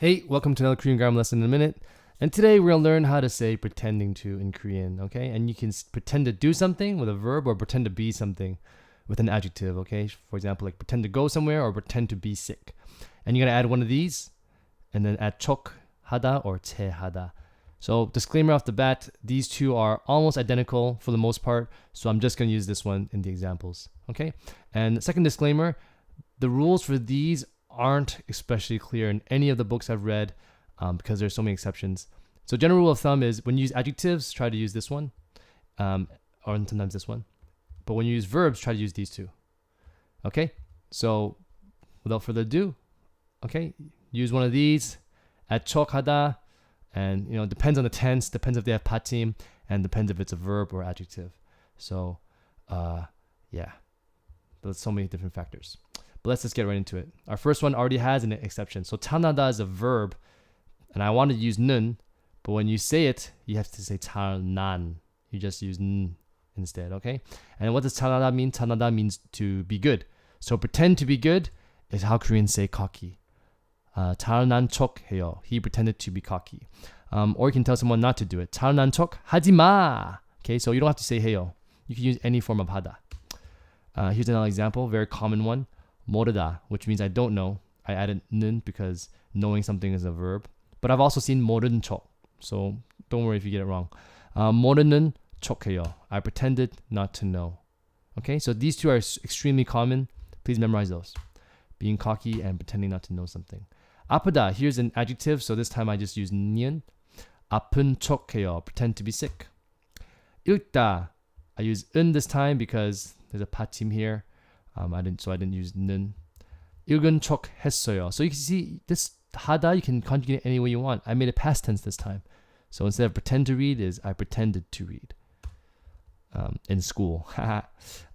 Hey, welcome to another Korean grammar lesson in a minute. And today we're going to learn how to say pretending to in Korean, okay? And you can pretend to do something with a verb or pretend to be something with an adjective, okay? For example, like pretend to go somewhere or pretend to be sick. And you're going to add one of these and then add 척하다 or 체하다. So disclaimer off the bat, these two are almost identical for the most part. So I'm just going to use this one in the examples, okay? And second disclaimer, the rules for these aren't especially clear in any of the books I've read because there's so many exceptions. So general rule of thumb is when you use adjectives, try to use this one or sometimes this one. But when you use verbs, try to use these two. Okay? So without further ado, okay, use one of these, add 척하다, and it depends on the tense, depends if they have patim, and depends if it's a verb or adjective. So yeah, there's so many different factors. But let's just get right into it. Our first one already has an exception. So 잘나다 is a verb, and I wanted to use 는, but when you say it, you have to say 잘난. You just use 는 instead, okay? And what does 잘나다 mean? 잘나다 means to be good. So pretend to be good is how Koreans say cocky. 잘난 척해요. He pretended to be cocky. Or you can tell someone not to do it. 잘난 척 하지마. Okay, so you don't have to say 해요. You can use any form of 하다. Here's another example, very common one. 모르다, which means I don't know. I added 는 because knowing something is a verb. But I've also seen 모른 척. So don't worry if you get it wrong. 모르는 척해요. I pretended not to know. Okay, so these two are extremely common. Please memorize those. Being cocky and pretending not to know something. 아프다, here's an adjective. So this time I just use 니은. 아픈 척해요. Pretend to be sick. 읽다, I use 은 this time because there's a patim here. I didn't use 는. 읽은 척 했어요. So you can see this 하다, you can conjugate it any way you want. I made it past tense this time. So instead of pretend to read is I pretended to read in school.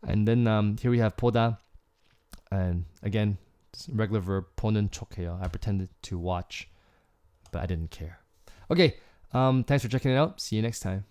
And then here we have 보다. And again, regular verb 보는 척해요. I pretended to watch, but I didn't care. Okay, thanks for checking it out. See you next time.